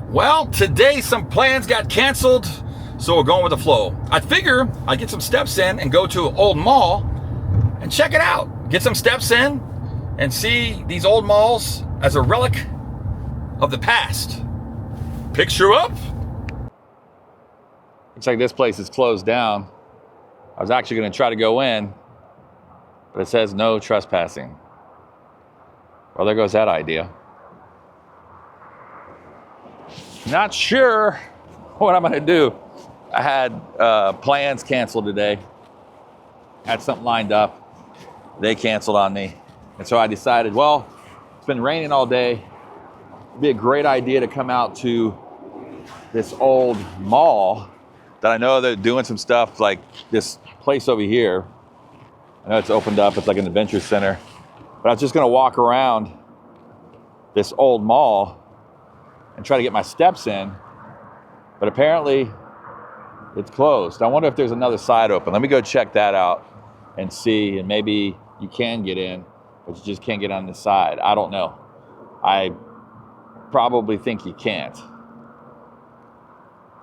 Well, today some plans got canceled, so we're going with the flow. I figure I'd get some steps in and go to an old mall and check it out. Get some steps in and see these old malls as a relic of the past. Picture up. Looks like this place is closed down. I was actually going to try to go in, but it says no trespassing. Well, there goes that idea. Not sure what I'm going to do. I had plans canceled today. Had something lined up. They canceled on me. And so I decided, well, it's been raining all day. It'd be a great idea to come out to this old mall that I know they're doing some stuff, like this place over here. I know it's opened up. It's like an adventure center. But I was just going to walk around this old mall and try to get my steps in, but apparently it's closed. I wonder if there's another side open. Let me go check that out and see, and maybe you can get in, but you just can't get on the side. I don't know. I probably think you can't.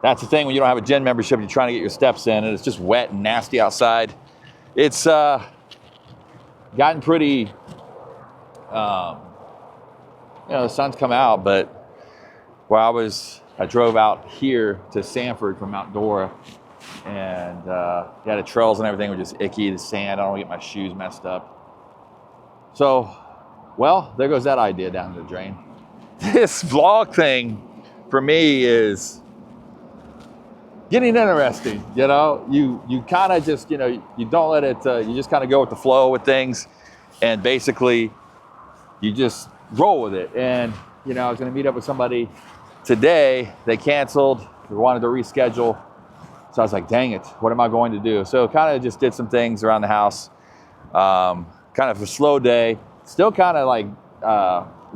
That's the thing when you don't have a gym membership, you're trying to get your steps in, and it's just wet and nasty outside. It's gotten pretty, the sun's come out, but I drove out here to Sanford from Mount Dora, and the trails and everything were just icky, the sand. I don't want to get my shoes messed up. So, well, there goes that idea down the drain. This vlog thing for me is getting interesting. You kind of just, you don't let it, you just kind of go with the flow with things, and basically you just roll with it. And I was going to meet up with somebody today. They canceled. We wanted to reschedule. So I was like, dang it, what am I going to do? So kind of just did some things around the house. Kind of a slow day. Still kind of like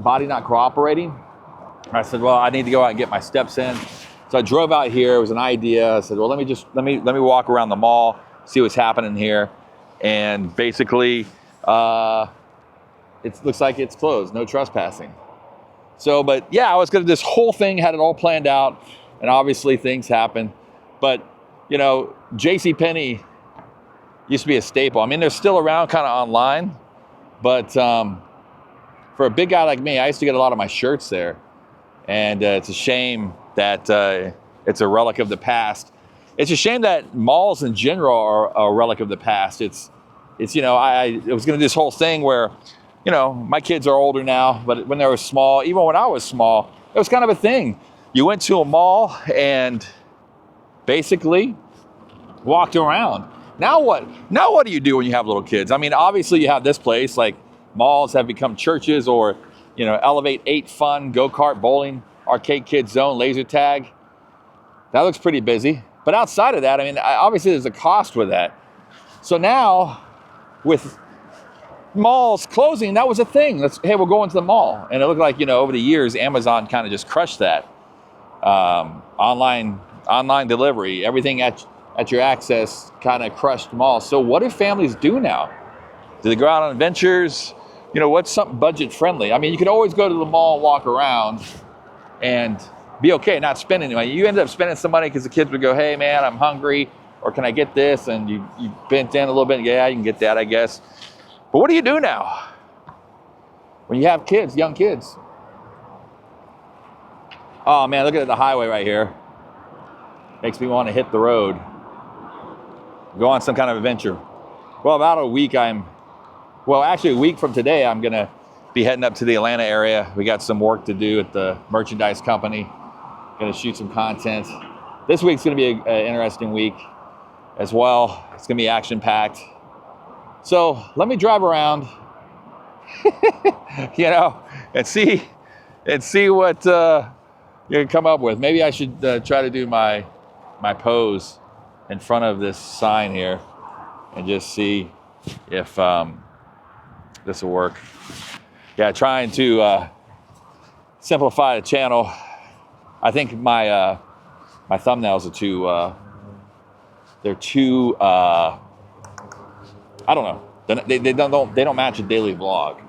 body not cooperating. I said, well, I need to go out and get my steps in. So I drove out here. It was an idea. I said, well, let me walk around the mall, see what's happening here. And basically, it looks like it's closed. No trespassing. So, but yeah, I was gonna, this whole thing had it all planned out, and obviously things happen. But, JCPenney used to be a staple. I mean, they're still around kind of online, but for a big guy like me, I used to get a lot of my shirts there. And it's a shame that it's a relic of the past. It's a shame that malls in general are a relic of the past. I was gonna do this whole thing where, my kids are older now, but when they were small, even when I was small, it was kind of a thing. You went to a mall and basically walked around. Now what? Now what do you do when you have little kids? I mean, obviously you have this place, like malls have become churches, or, Elevate 8 Fun, go-kart, bowling, arcade kids zone, laser tag. That looks pretty busy. But outside of that, I mean, obviously there's a cost with that. So now with malls closing, that was a thing. Hey, we're going to the mall. And it looked like, over the years, Amazon kind of just crushed that. Online delivery, everything at your access kind of crushed malls. So what do families do now? Do they go out on adventures? What's something budget friendly? I mean, you could always go to the mall and walk around and be okay, not spending money. You end up spending some money because the kids would go, hey man, I'm hungry, or can I get this? And you bent in a little bit, yeah, you can get that, I guess. But what do you do now when you have kids, young kids? Oh man, look at the highway right here. Makes me want to hit the road. Go on some kind of adventure. Well, about a week actually a week from today, I'm gonna be heading up to the Atlanta area. We got some work to do at the merchandise company. Gonna shoot some content. This week's gonna be an interesting week as well. It's gonna be action packed. So let me drive around, and see what you can come up with. Maybe I should try to do my pose in front of this sign here and just see if this will work. Yeah, trying to simplify the channel. I think my thumbnails are too, I don't know. They don't match a daily vlog.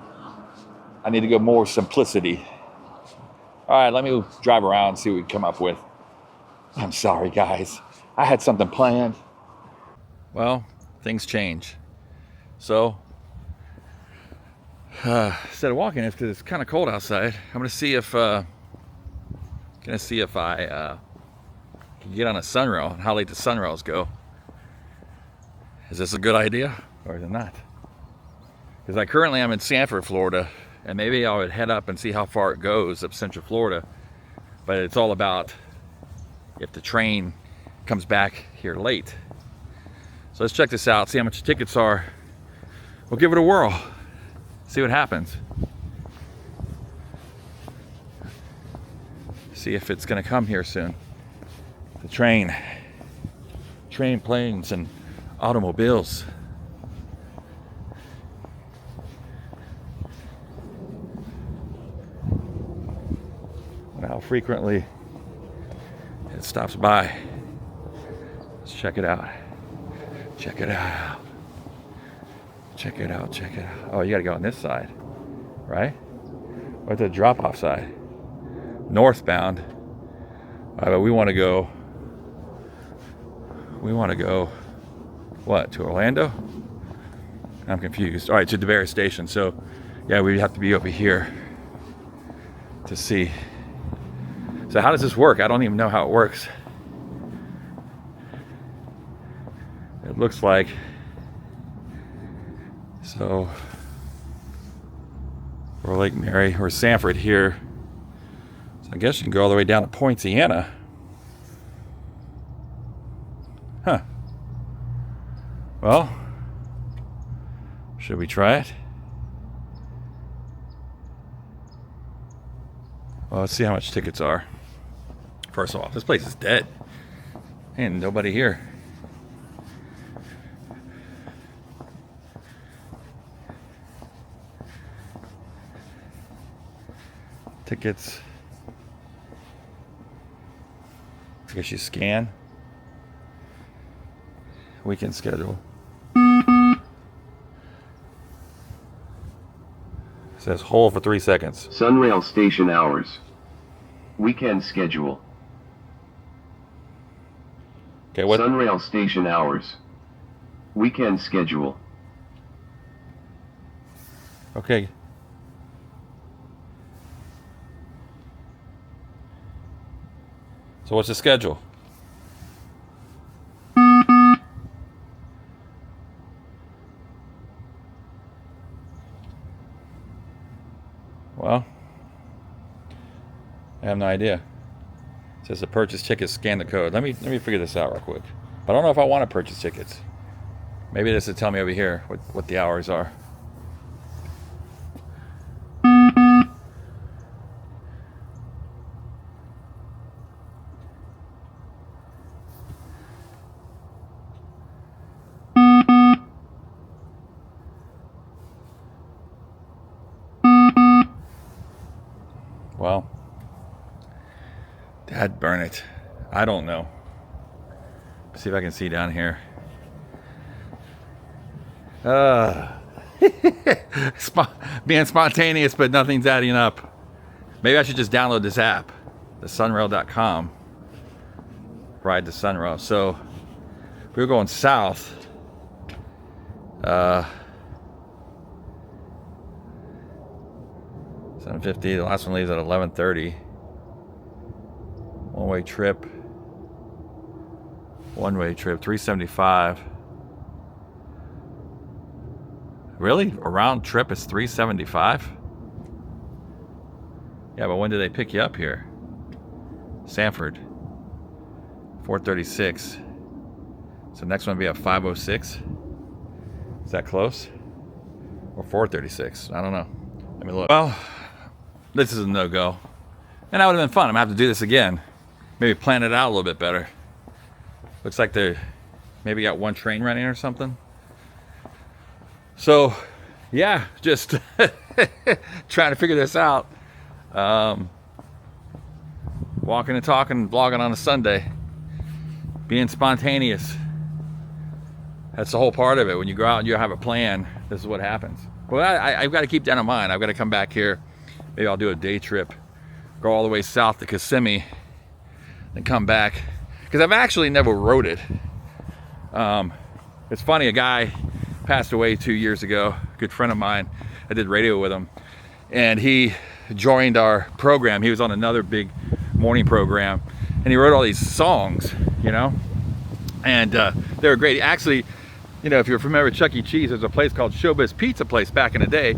I need to go more simplicity. All right, let me drive around and see what we can come up with. I'm sorry, guys. I had something planned. Well, things change. So, instead of walking, because it's kind of cold outside, I'm gonna see if I can get on a SunRail and how late the SunRails go. Is this a good idea or is it not? Because I'm in Sanford, Florida, and maybe I would head up and see how far it goes up Central Florida. But it's all about if the train comes back here late. So let's check this out, see how much the tickets are. We'll give it a whirl, see what happens. See if it's gonna come here soon. The train, planes, and automobiles. And how frequently it stops by. Let's check it out. Check it out. Check it out, check it out. Oh, you gotta go on this side, right? Or the drop-off side. Northbound. But we wanna go, what, to Orlando? I'm confused. All right, to DeBerry Station. So, yeah, we have to be over here to see. So how does this work? I don't even know how it works. It looks like, so we're Lake Mary, or Sanford here. So I guess you can go all the way down to Poinciana. Huh. Well, should we try it? Well, let's see how much tickets are. First of all, this place is dead. And nobody here. Tickets. I guess you scan. Weekend schedule. It says hold for 3 seconds. SunRail station hours. Weekend schedule. Okay, what? SunRail station hours. Weekend schedule. Okay. So what's the schedule? Well, I have no idea. It says to purchase tickets, scan the code. Let me figure this out real quick. But I don't know if I want to purchase tickets. Maybe this will tell me over here what the hours are. Well, dad burn it. I don't know. See if I can see down here. Being spontaneous, but nothing's adding up. Maybe I should just download this app, the sunrail.com. Ride the SunRail. So if we were going south. 7:50. The last one leaves at 11:30. One-way trip. 375. Really? A round trip is 375? Yeah, but when do they pick you up here? Sanford. 4:36. So next one would be a 5:06. Is that close? Or 4:36? I don't know. Let me look. Well, this is a no-go. And that would have been fun. I'm going to have to do this again. Maybe plan it out a little bit better. Looks like they maybe got one train running or something. So, yeah, just trying to figure this out. Walking and talking, vlogging on a Sunday. Being spontaneous. That's the whole part of it. When you go out and you have a plan, this is what happens. Well, I've got to keep that in mind. I've got to come back here. Maybe I'll do a day trip go all the way south to Kissimmee, and come back. Because I've actually never rode it. It's funny, a guy passed away 2 years ago, a good friend of mine. I did radio with him, and he joined our program. He was on another big morning program, and he wrote all these songs, you know, and they were great. Actually, you know, if you're familiar with Chuck E. Cheese, there's a place called Showbiz Pizza Place back in the day.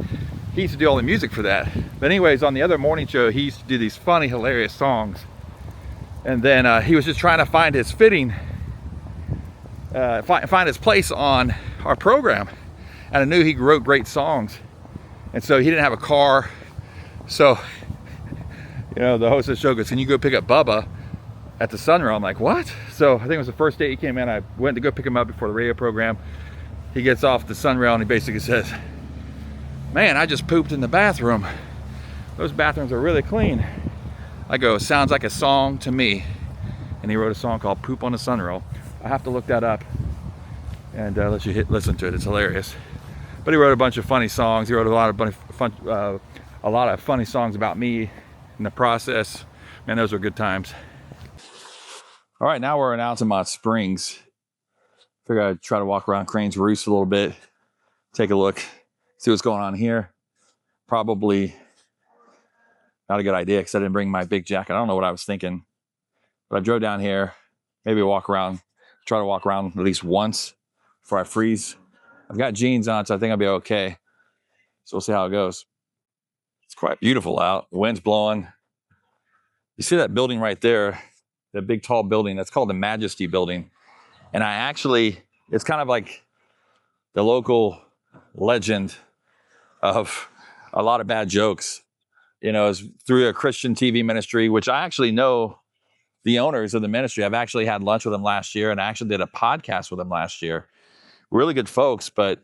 He used to do all the music for that. But anyways, on the other morning show, he used to do these funny, hilarious songs. And then he was just trying to find his fitting, find his place on our program. And I knew he wrote great songs. And so he didn't have a car. So, you know, the host of the show goes, "Can you go pick up Bubba at the SunRail?" I'm like, "What?" So I think it was the first day he came in. I went to go pick him up before the radio program. He gets off the SunRail and he basically says, "Man, I just pooped in the bathroom. Those bathrooms are really clean." I go, "Sounds like a song to me." And he wrote a song called "Poop on the SunRail." I have to look that up and let you listen to it. It's hilarious. But he wrote a bunch of funny songs. He wrote a lot of funny songs about me in the process. Man, those were good times. All right, now we're in Altamonte Springs. Figured I'd try to walk around Cranes Roost a little bit, take a look, see what's going on here. Probably not a good idea because I didn't bring my big jacket. I don't know what I was thinking, but I drove down here, maybe walk around, try to walk around at least once before I freeze. I've got jeans on, so I think I'll be okay. So we'll see how it goes. It's quite beautiful out. The wind's blowing. You see that building right there, that big tall building, that's called the Majesty Building. And it's kind of like the local legend of a lot of bad jokes. You know, it's through a Christian TV ministry, which I actually know the owners of the ministry. I've actually had lunch with them last year, and I actually did a podcast with them last year. Really good folks, but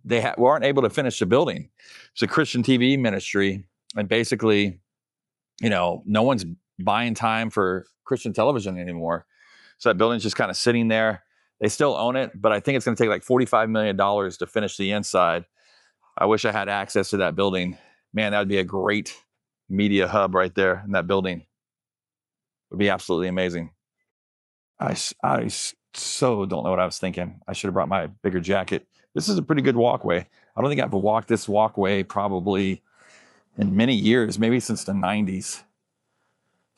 they weren't able to finish the building. It's a Christian TV ministry, and basically, you know, no one's buying time for Christian television anymore. So that building's just kind of sitting there. They still own it, but I think it's going to take like $45 million to finish the inside. I wish I had access to that building. Man, that would be a great media hub right there in that building. It would be absolutely amazing. I so don't know what I was thinking. I should have brought my bigger jacket. This is a pretty good walkway. I don't think I've walked this walkway probably in many years, maybe since the 90s.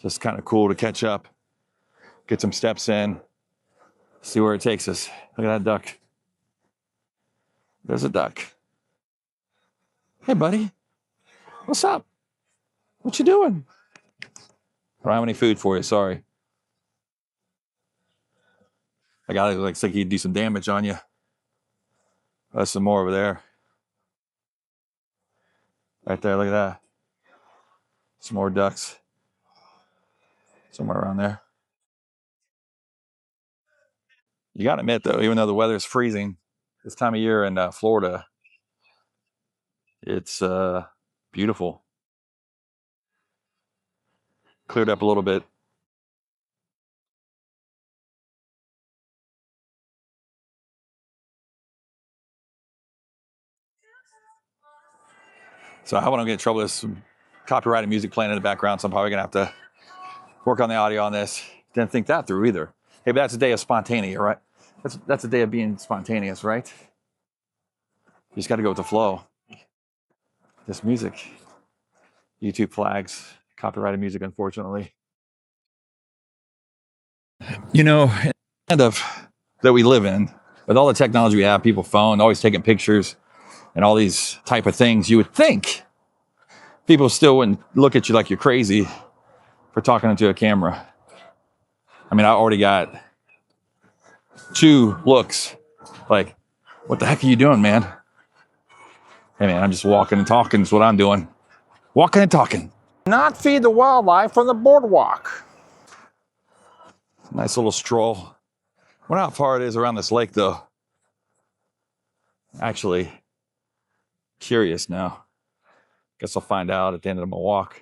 Just kind of cool to catch up, get some steps in, see where it takes us. Look at that duck. There's a duck. Hey, buddy. What's up? What you doing? I don't have any food for you, sorry. I got it, looks like he'd do some damage on you. There's some more over there. Right there, look at that. Some more ducks. Somewhere around there. You gotta admit though, even though the weather's freezing, this time of year in Florida, it's beautiful. Cleared up a little bit. So I hope I don't get in trouble. There's some copyrighted music playing in the background, so I'm probably gonna have to work on the audio on this. Didn't think that through either. Hey, but that's a day of spontaneity, right? That's a day of being spontaneous, right? You just got to go with the flow. This music, YouTube flags, copyrighted music, unfortunately. You know, kind of that we live in, with all the technology we have, people phone, always taking pictures, and all these type of things, you would think people still wouldn't look at you like you're crazy for talking into a camera. I mean, I already got 2 looks like, what the heck are you doing, man? Hey, man, I'm just walking and talking is what I'm doing. Walking and talking. Not feed the wildlife from the boardwalk. Nice little stroll. Wonder how far it is around this lake, though. Actually, curious now. Guess I'll find out at the end of my walk.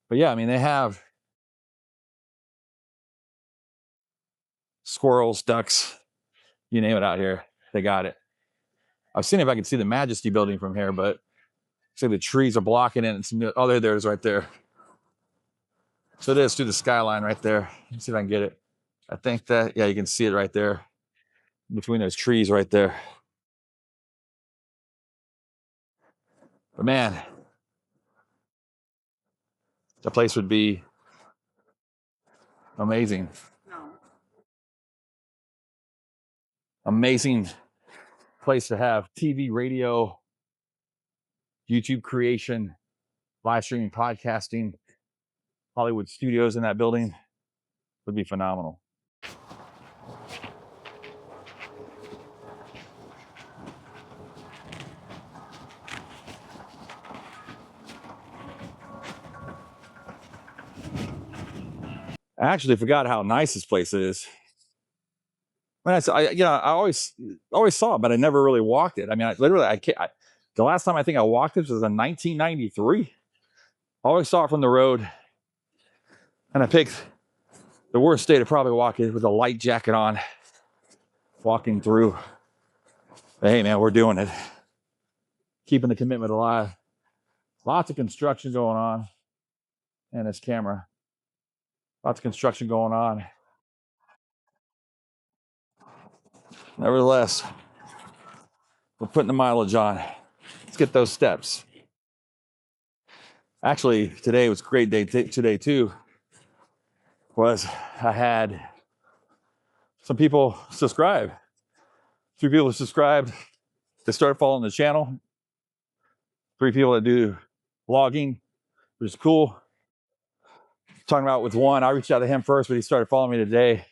But yeah, I mean, they have squirrels, ducks, you name it out here. They got it. I've seen if I could see the Majesty Building from here, but See, the trees are blocking it. And some, oh, there it is right there. So it is through the skyline right there. Let's see if I can get it. I think that, yeah, you can see it right there between those trees right there. But man, the place would be amazing. Amazing place to have TV, radio, YouTube creation, live streaming, podcasting, Hollywood studios in that building would be phenomenal. I actually forgot how nice this place is. When I always saw it, but I never really walked it. I mean, the last time I think I walked this was in 1993. I always saw it from the road, and I picked the worst day to probably walk it with a light jacket on, walking through. But hey, man, we're doing it. Keeping the commitment alive. Lots of construction going on. And this camera. Lots of construction going on. Nevertheless, we're putting the mileage on. Let's get those steps. Actually, today was a great day today too. I had some people subscribe. 3 people subscribed. They started following the channel. 3 people that do vlogging, which is cool. Talking about with one, I reached out to him first, but he started following me today.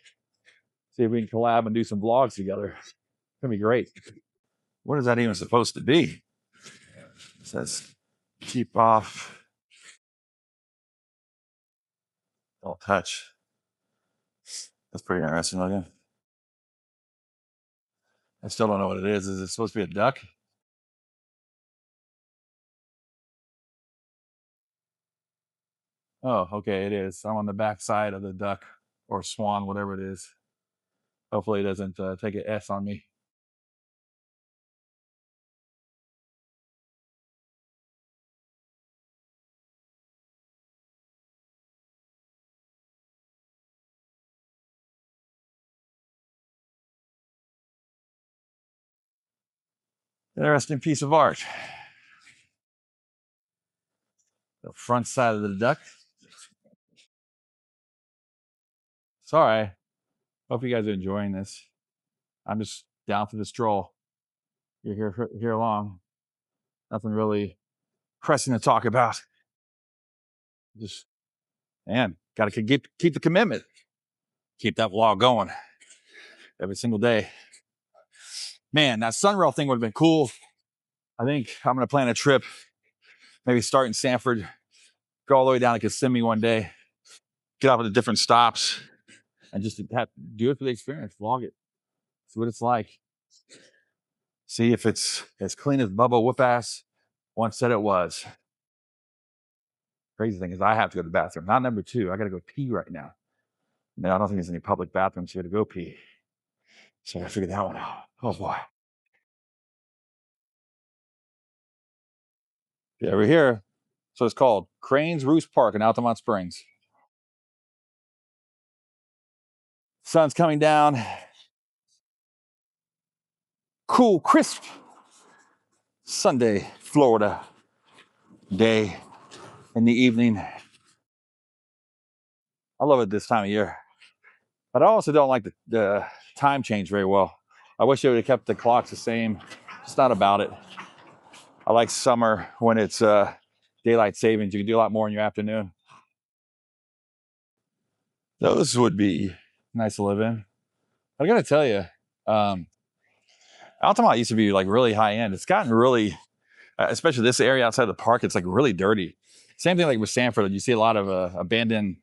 See if we can collab and do some vlogs together. It's gonna be great. What is that even supposed to be? It says keep off. Don't touch. That's pretty interesting looking. I still don't know what it is. Is it supposed to be a duck? Oh, okay, it is. I'm on the back side of the duck or swan, whatever it is. Hopefully it doesn't take an S on me. Interesting piece of art. The front side of the duck. Sorry. Hope you guys are enjoying this. I'm just down for the stroll. You're here along. Nothing really pressing to talk about. Just, man, got to keep the commitment. Keep that vlog going every single day. Man, that SunRail thing would have been cool. I think I'm going to plan a trip, maybe start in Sanford, go all the way down to Kissimmee one day, get off at the different stops, and just do it for the experience, vlog it, see what it's like. See if it's as clean as Bubba Whoop-Ass once said it was. Crazy thing is I have to go to the bathroom. Not number 2. I got to go pee right now. No, I don't think there's any public bathrooms here to go pee. So I figured that one out. Oh boy. Yeah, we're here. So it's called Cranes Roost Park in Altamonte Springs. Sun's coming down. Cool, crisp Sunday, Florida day in the evening. I love it this time of year. But I also don't like the time change very well. I wish they would have kept the clocks the same. It's not about it. I like summer when it's daylight savings. You can do a lot more in your afternoon. Those would be nice to live in. I gotta tell you, Altamont used to be like really high end. It's gotten really, especially this area outside the park, it's like really dirty. Same thing like with Sanford. You see a lot of abandoned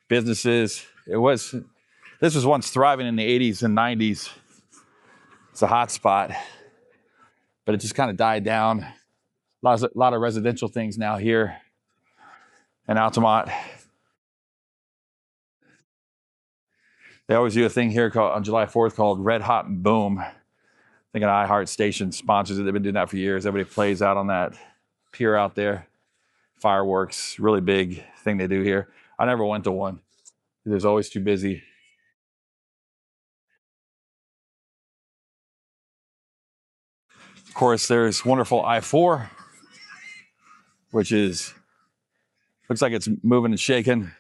businesses. This was once thriving in the 80s and 90s. It's a hot spot, but it just kind of died down. A lot of residential things now here in Altamont. They always do a thing here on July 4th called Red Hot and Boom. I think an iHeart station sponsors it. They've been doing that for years. Everybody plays out on that pier out there. Fireworks, really big thing they do here. I never went to one. There's always too busy. Of course, there's wonderful I-4, which is looks like it's moving and shaking,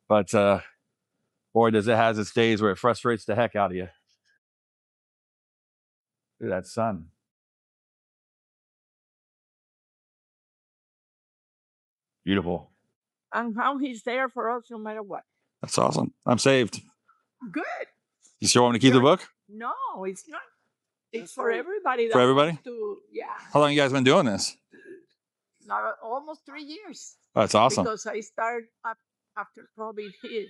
but boy, does it has its days where it frustrates the heck out of you. Look at that sun. Beautiful. And how he's there for us no matter what. That's awesome. I'm saved. Good. You still want me to keep the book? No, it's not. It's for everybody. For everybody? Yeah. How long you guys been doing this? Now, almost 3 years. Oh, that's awesome. Because I started up after COVID hit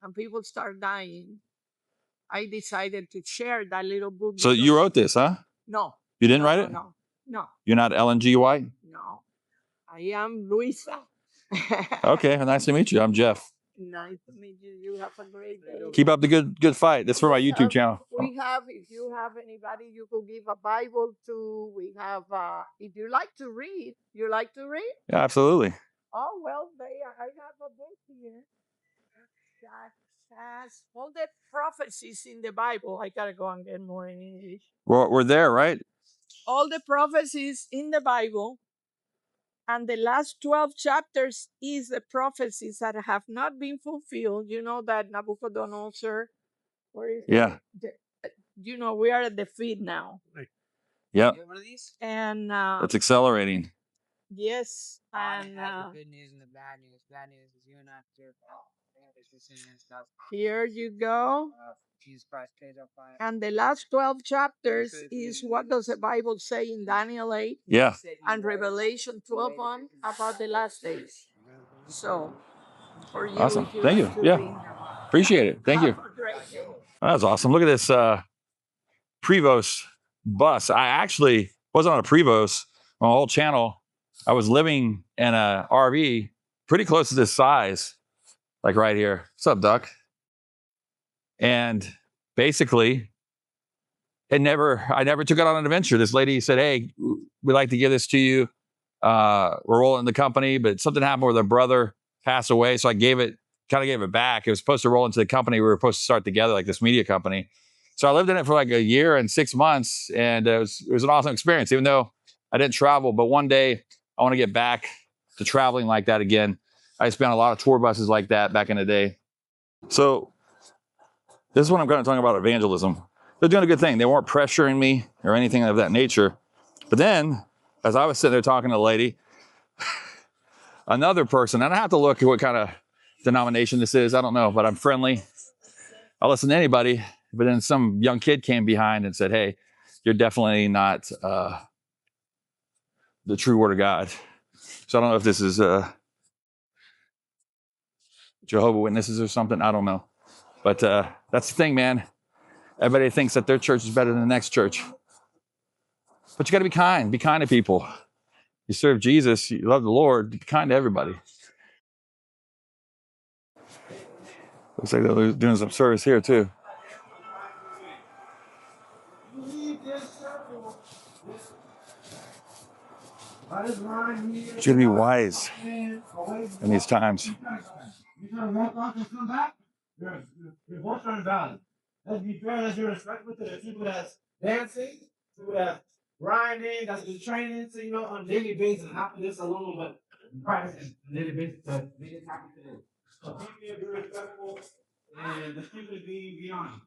and people start dying. I decided to share that little book. So you wrote this, huh? No. You didn't write it? No. You're not Ellen G. White? No. I am Luisa. Okay, well, nice to meet you. I'm Jeff. Nice to meet you. You have a great day. Keep up the good fight. That's for my YouTube channel. We have, if you have anybody you could give a Bible to, we have, if you like to read, you like to read? Yeah, absolutely. Oh, well, I have a book here that has all the prophecies in the Bible. I got to go and get more in English. We're there, right? All the prophecies in the Bible. And the last 12 chapters is the prophecies that have not been fulfilled. You know that Nabucodonosor, Yeah. You know, we are at the feet now. Yep. And it's accelerating. yes. And the good news and the bad news. Bad news is you and I here you go. Jesus Christ pays our fine. And the last 12 chapters is what does the Bible say in Daniel 8? Yeah. And Revelation 12 about the last days. So, for you, Awesome. if you Thank like you. to Yeah. read, Appreciate it. Thank you. have a great day. That was awesome. Look at this Prevost bus. I actually wasn't on a Prevost on the whole channel. I was living in a RV pretty close to this size, like right here. What's up, Duck? And basically, I never took it on an adventure. This lady said, "Hey, we'd like to give this to you. We're rolling the company, but something happened where their brother passed away. So I gave it back. It was supposed to roll into the company. We were supposed to start together, like this media company. So I lived in it for like a year and 6 months, and it was an awesome experience, even though I didn't travel. But one day I want to get back to traveling like that again. I spent a lot of tour buses like that back in the day. So this is what I'm going to talk about evangelism. They're doing a good thing. They weren't pressuring me or anything of that nature. But then, as I was sitting there talking to the lady, another person, and I have to look at what kind of denomination this is. I don't know, but I'm friendly. I'll listen to anybody. But then some young kid came behind and said, "Hey, you're definitely not the true word of God." So I don't know if this is Jehovah's Witnesses or something. I don't know. But that's the thing, man. Everybody thinks that their church is better than the next church. But you got to be kind. Be kind to people. You serve Jesus. You love the Lord. Be kind to everybody. Looks like they're doing some service here, too. You should be wise in these times. You trying to walk off and come back? You're both trying to valid. Let's be fair, let's be respectful to the people that's dancing, people that's grinding, that's been training, so you know, on a daily basis, not for this alone, but practice on a daily basis to make it happen today. So keep being respectful and the people be honest.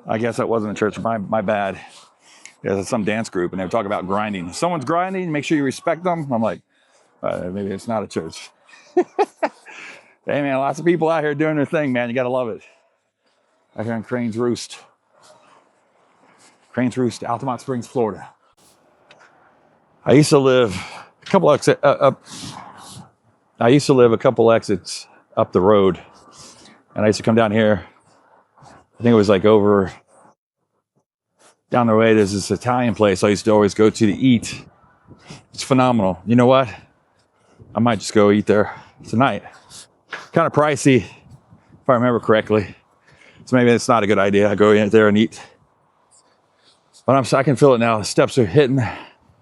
I guess that wasn't a church. My bad. Yeah, it's some dance group, and they were talking about grinding. If someone's grinding, make sure you respect them. I'm like, maybe it's not a church. Hey, man, lots of people out here doing their thing, man. You got to love it. Out here in Cranes Roost. Cranes Roost, Altamonte Springs, Florida. I used to live a couple exits up the road, and I used to come down here. I think it was like over down the way. There's this Italian place I used to always go to eat. It's phenomenal. You know what? I might just go eat there tonight. Kind of pricey, if I remember correctly. So maybe it's not a good idea. I go in there and eat. But I can feel it now. The steps are hitting.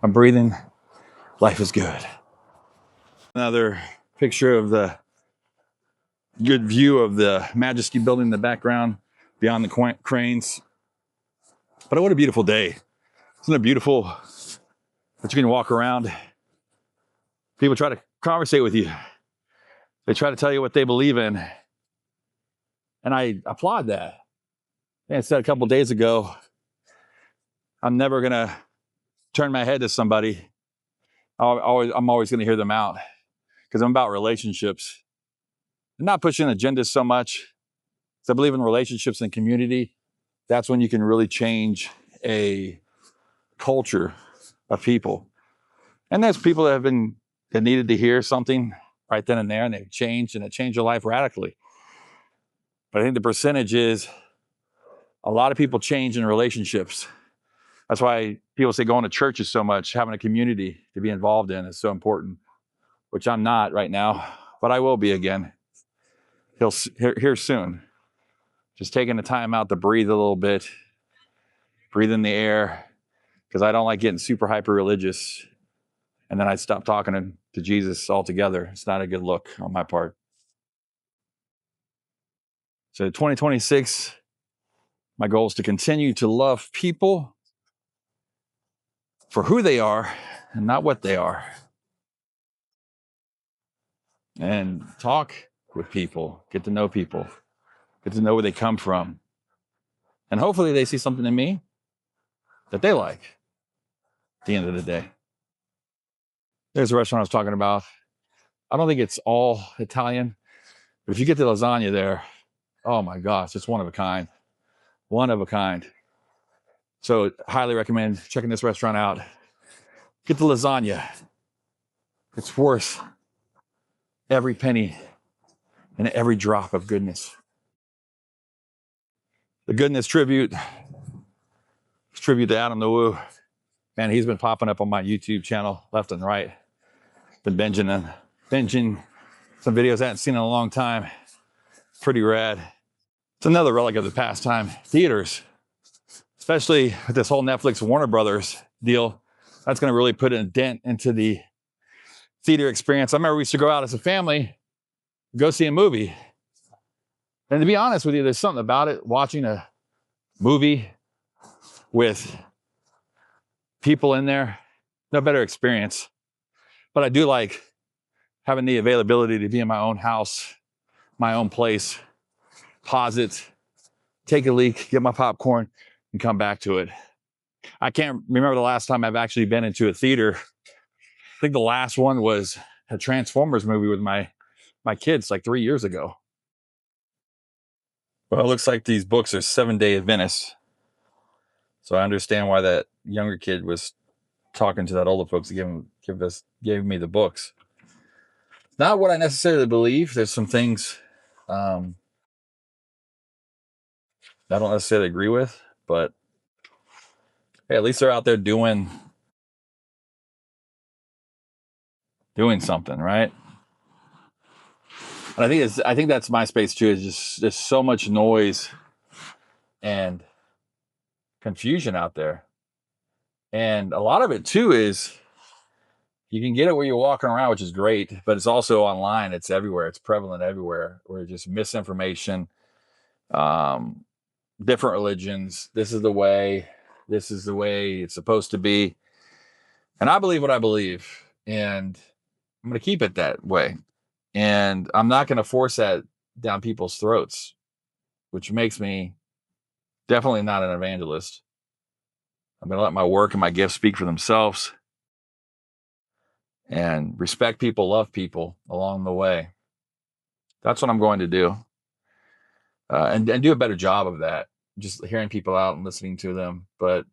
I'm breathing. Life is good. Another picture of the good view of the Majesty building in the background beyond the cranes. But what a beautiful day. Isn't it beautiful that you can walk around? People try to conversate with you. They try to tell you what they believe in. And I applaud that. And I said a couple days ago, I'm never going to turn my head to somebody. I'm always going to hear them out because I'm about relationships. I'm not pushing agendas so much. So I believe in relationships and community. That's when you can really change a culture of people. And there's people that needed to hear something right then and there, and they've changed, and it changed their life radically. But I think the percentage is a lot of people change in relationships. That's why people say going to church is so much, having a community to be involved in is so important, which I'm not right now, but I will be again here soon. Just taking the time out to breathe a little bit, breathe in the air, because I don't like getting super hyper religious. And then I stop talking to Jesus altogether. It's not a good look on my part. So 2026, my goal is to continue to love people for who they are and not what they are. And talk with people, get to know people, get to know where they come from. And hopefully they see something in me that they like at the end of the day. There's a restaurant I was talking about. I don't think it's all Italian, but if you get the lasagna there, oh my gosh, it's one of a kind. One of a kind. So highly recommend checking this restaurant out. Get the lasagna. It's worth every penny and every drop of goodness. The goodness tribute to Adam the Woo. Man, he's been popping up on my YouTube channel left and right. Been binging some videos I hadn't seen in a long time. Pretty rad. It's another relic of the past time. Theaters, especially with this whole Netflix Warner Brothers deal, that's going to really put a dent into the theater experience. I remember we used to go out as a family, go see a movie. And to be honest with you, there's something about it, watching a movie with people in there, no better experience. But I do like having the availability to be in my own house, my own place, pause it, take a leak, get my popcorn, and come back to it. I can't remember the last time I've actually been into a theater. I think the last one was a Transformers movie with my kids like 3 years ago. Well, it looks like these books are 7-day Adventists. So I understand why that younger kid was talking to that older folks to gave me the books. Not what I necessarily believe. There's some things I don't necessarily agree with, but hey, at least they're out there doing something, right? And I think that's my space too. Is just there's so much noise and confusion out there, and a lot of it too is you can get it where you're walking around, which is great, but it's also online. It's everywhere. It's prevalent everywhere. Where just misinformation, different religions. This is the way it's supposed to be, and I believe what I believe, and I'm going to keep it that way. And I'm not going to force that down people's throats, which makes me definitely not an evangelist. I'm going to let my work and my gifts speak for themselves and respect people, love people along the way. That's what I'm going to do. And do a better job of that, just hearing people out and listening to them. But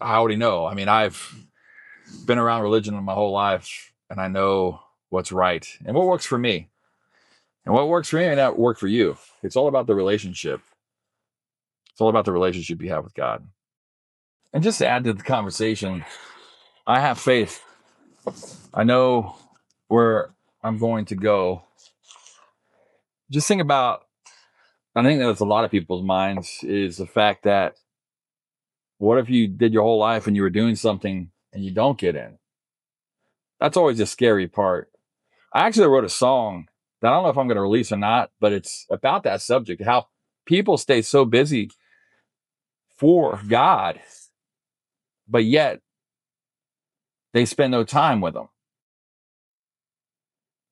I already know. I mean, I've been around religion my whole life, and I know what's right and what works for me. And what works for me may not work for you. It's all about the relationship. It's all about the relationship you have with God. And just to add to the conversation, I have faith. I know where I'm going to go. Just think about, I think that's a lot of people's minds, is the fact that What if you did your whole life and you were doing something and you don't get in? That's always the scary part. I actually wrote a song that I don't know if I'm going to release or not, but it's about that subject, how people stay so busy for God, but yet they spend no time with him.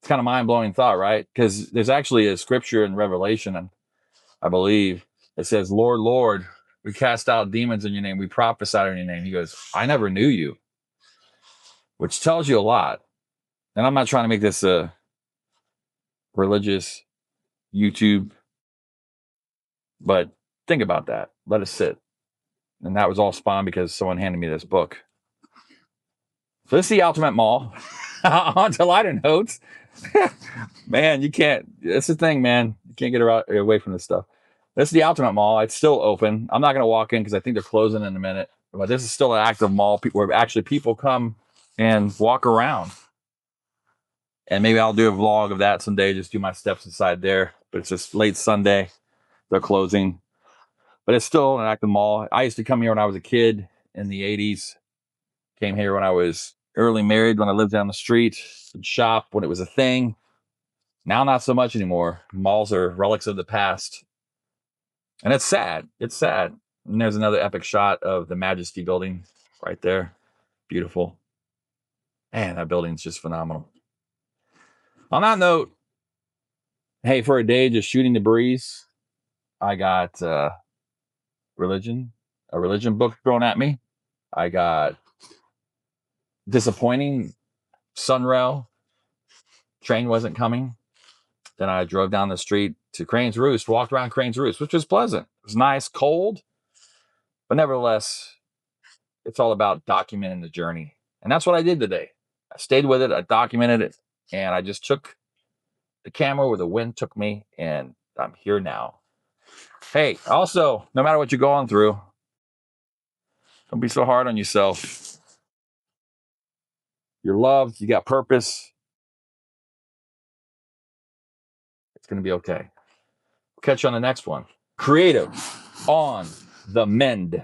It's kind of mind-blowing thought, right? Because there's actually a scripture in Revelation, and I believe it says, Lord, Lord, we cast out demons in your name. We prophesied in your name. He goes, I never knew you, which tells you a lot. And I'm not trying to make this a religious YouTube, but think about that. Let it sit. And that was all spawned because someone handed me this book. So this is the Altamonte Mall. On to lighter notes. Man, you can't. That's the thing, man. You can't get away from this stuff. This is the Altamonte Mall. It's still open. I'm not going to walk in because I think they're closing in a minute. But this is still an active mall where actually people come and walk around. And maybe I'll do a vlog of that someday. Just do my steps inside there. But it's just late Sunday. They're closing. But it's still an active mall. I used to come here when I was a kid in the 80s. Came here when I was early married, when I lived down the street. Would shop when it was a thing. Now, not so much anymore. Malls are relics of the past. And it's sad. It's sad. And there's another epic shot of the Majesty building right there. Beautiful. Man, that building's just phenomenal. On that note, hey, for a day just shooting the breeze, I got a religion book thrown at me. I got disappointing SunRail. Train wasn't coming. Then I drove down the street to Cranes Roost, walked around Cranes Roost, which was pleasant. It was nice, cold, but nevertheless, it's all about documenting the journey. And that's what I did today. I stayed with it, I documented it, and I just took the camera where the wind took me, and I'm here now. Hey, also, no matter what you're going through, don't be so hard on yourself. You're loved, you got purpose. It's going to be okay. Catch you on the next one. Creative on the mend.